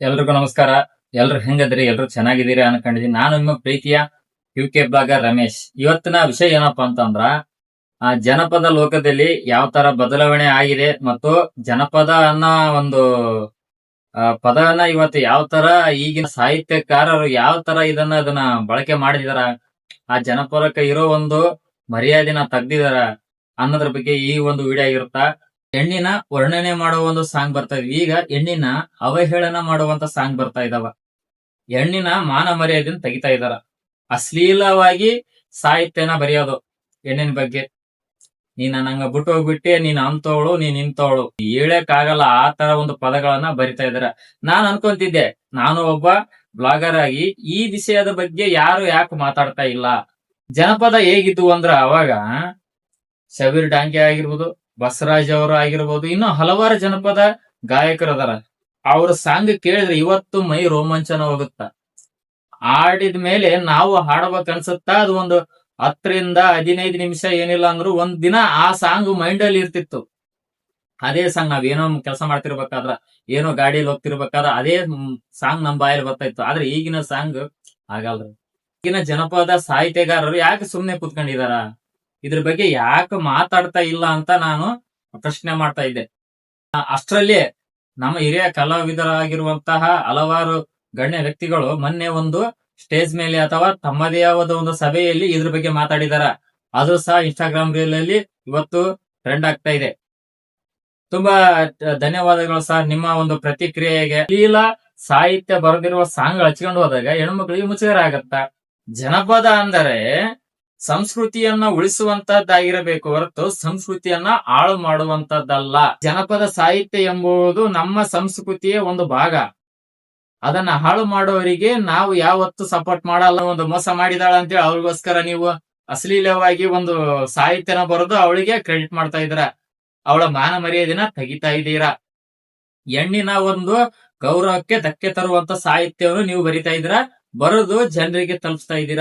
ಎಲ್ರಿಗೂ ನಮಸ್ಕಾರ. ಎಲ್ರು ಹೆಂಗದ್ರಿ? ಎಲ್ರು ಚೆನ್ನಾಗಿದ್ದೀರಿ ಅನ್ಕೊಂಡಿದೀನಿ. ನಾನು ನಿಮ್ಮ ಪ್ರೀತಿಯ ಯುಕೆ ಬ್ಲಾಗರ್ ರಮೇಶ್. ಇವತ್ತಿನ ವಿಷಯ ಏನಪ್ಪಾ ಅಂತಂದ್ರ, ಜನಪದ ಲೋಕದಲ್ಲಿ ಯಾವ ತರ ಬದಲಾವಣೆ ಆಗಿದೆ ಮತ್ತು ಜನಪದ ಅನ್ನೋ ಒಂದು ಪದವನ್ನ ಇವತ್ತು ಯಾವ ತರ ಈಗಿನ ಸಾಹಿತ್ಯಕಾರರು ಯಾವ ತರ ಅದನ್ನ ಬಳಕೆ ಮಾಡಿದಾರ, ಆ ಜನಪದಕ್ಕೆ ಇರೋ ಒಂದು ಮರ್ಯಾದೆನ ತೆಗ್ದಿದಾರ ಅನ್ನೋದ್ರ ಬಗ್ಗೆ ಈ ಒಂದು ವಿಡಿಯೋ ಆಗಿರುತ್ತಾ. ಹೆಣ್ಣಿನ ವರ್ಣನೆ ಮಾಡುವ ಒಂದು ಸಾಂಗ್ ಬರ್ತಾ ಇದೆ. ಈಗ ಹೆಣ್ಣಿನ ಅವಹೇಳನ ಮಾಡುವಂತ ಸಾಂಗ್ ಬರ್ತಾ ಇದಾವ. ಹೆಣ್ಣಿನ ಮಾನ ಮರ್ಯಾದೆನ ತೆಗಿತಾ ಇದಾರ. ಅಶ್ಲೀಲವಾಗಿ ಸಾಹಿತ್ಯನ ಬರೆಯೋದು ಹೆಣ್ಣಿನ ಬಗ್ಗೆ. ನೀನ್ ನಂಗ ಬಿಟ್ಟು ಹೋಗ್ಬಿಟ್ಟೆ, ನೀನ್ ಅಂತವಳು, ನೀನ್ ಇಂತವಳು, ಹೇಳಕ್ಕಾಗಲ್ಲ ಆ ತರ ಒಂದು ಪದಗಳನ್ನ ಬರಿತಾ ಇದಾರ. ನಾನ್ ಅನ್ಕೊಂತಿದ್ದೆ, ನಾನು ಒಬ್ಬ ಬ್ಲಾಗರ್ ಆಗಿ ಈ ವಿಷಯದ ಬಗ್ಗೆ ಯಾರು ಯಾಕೆ ಮಾತಾಡ್ತಾ ಇಲ್ಲ. ಜನಪದ ಹೇಗಿದ್ವು ಅಂದ್ರ ಅವಾಗ ಶಬೀರ್ ಡಾಂಗೆ ಆಗಿರ್ಬೋದು, ಬಸವರಾಜ್ ಅವರು ಆಗಿರ್ಬೋದು, ಇನ್ನು ಹಲವಾರು ಜನಪದ ಗಾಯಕರು ಅದಾರ. ಅವ್ರ ಸಾಂಗ್ ಕೇಳಿದ್ರೆ ಇವತ್ತು ಮೈ ರೋಮಾಂಚನ ಹೋಗುತ್ತ. ಆಡಿದ ಮೇಲೆ ನಾವು ಹಾಡ್ಬೇಕ್ ಅನ್ಸುತ್ತ. ಅದು ಒಂದು 10ರಿಂದ 15 ನಿಮಿಷ ಏನಿಲ್ಲ ಅಂದ್ರು ಒಂದ್ ದಿನ ಆ ಸಾಂಗ್ ಮೈಂಡ್ ಅಲ್ಲಿ ಇರ್ತಿತ್ತು. ಅದೇ ಸಾಂಗ್ ನಾವ್ ಏನೋ ಕೆಲಸ ಮಾಡ್ತಿರ್ಬೇಕಾದ್ರ, ಏನೋ ಗಾಡಿಯಲ್ಲಿ ಹೋಗ್ತಿರ್ಬೇಕಾದ್ರ ಅದೇ ಸಾಂಗ್ ನಮ್ ಬಾಯಲ್ಲಿ ಬರ್ತಾ ಇತ್ತು. ಆದ್ರೆ ಈಗಿನ ಸಾಂಗ್ ಆಗಲ್ರಿ. ಈಗಿನ ಜನಪದ ಸಾಹಿತ್ಯಗಾರರು ಯಾಕೆ ಸುಮ್ನೆ ಕೂತ್ಕೊಂಡಿದಾರ, ಇದ್ರ ಬಗ್ಗೆ ಯಾಕೆ ಮಾತಾಡ್ತಾ ಇಲ್ಲ ಅಂತ ನಾನು ಪ್ರಶ್ನೆ ಮಾಡ್ತಾ ಇದ್ದೆ. ಅಷ್ಟರಲ್ಲಿ ನಮ್ಮ ಹಿರಿಯ ಕಲಾವಿದರಾಗಿರುವಂತಹ ಹಲವಾರು ಗಣ್ಯ ವ್ಯಕ್ತಿಗಳು ಮೊನ್ನೆ ಒಂದು ಸ್ಟೇಜ್ ಮೇಲೆ ಅಥವಾ ತಮ್ಮದೇ ಆದ ಒಂದು ಸಭೆಯಲ್ಲಿ ಇದ್ರ ಬಗ್ಗೆ ಮಾತಾಡಿದಾರ. ಅದು ಸಹ ಇನ್ಸ್ಟಾಗ್ರಾಮ್ ರೀಲ್ ಅಲ್ಲಿ ಇವತ್ತು ಟ್ರೆಂಡ್ ಆಗ್ತಾ ಇದೆ. ತುಂಬಾ ಧನ್ಯವಾದಗಳು ಸರ್ ನಿಮ್ಮ ಒಂದು ಪ್ರತಿಕ್ರಿಯೆಗೆ. ಲೀಲ ಸಾಹಿತ್ಯ ಬರೆದಿರುವ ಸಾಂಗ್ ಹಚ್ಕೊಂಡು ಹೋದಾಗ ಹೆಣ್ಮಕ್ಳಿಗೆ ಮುಜುಗರ ಆಗತ್ತ. ಜನಪದ ಅಂದರೆ ಸಂಸ್ಕೃತಿಯನ್ನ ಉಳಿಸುವಂತದ್ದಾಗಿರಬೇಕು ಹೊರತು ಸಂಸ್ಕೃತಿಯನ್ನ ಹಾಳು ಮಾಡುವಂತದ್ದಲ್ಲ. ಜನಪದ ಸಾಹಿತ್ಯ ಎಂಬುದು ನಮ್ಮ ಸಂಸ್ಕೃತಿಯ ಒಂದು ಭಾಗ. ಅದನ್ನ ಹಾಳು ಮಾಡೋರಿಗೆ ನಾವು ಯಾವತ್ತು ಸಪೋರ್ಟ್ ಮಾಡಲ್ಲ. ಒಂದು ಮೋಸ ಮಾಡಿದಾಳ ಅಂತೇಳಿ ಅವ್ರಿಗೋಸ್ಕರ ನೀವು ಅಶ್ಲೀಲವಾಗಿ ಒಂದು ಸಾಹಿತ್ಯನ ಬರೆದು ಅವಳಿಗೆ ಕ್ರೆಡಿಟ್ ಮಾಡ್ತಾ ಇದ್ದೀರಾ. ಅವಳ ಮಾನ ಮರ್ಯಾದೆನ ತೆಗಿತಾ ಇದ್ದೀರಾ. ಹೆಣ್ಣಿನ ಒಂದು ಗೌರವಕ್ಕೆ ಧಕ್ಕೆ ತರುವಂತ ಸಾಹಿತ್ಯವನ್ನು ನೀವು ಬರಿತಾ ಇದ್ದೀರಾ, ಬರೆದು ಜನರಿಗೆ ತಲುಪಿಸ್ತಾ ಇದ್ದೀರಾ.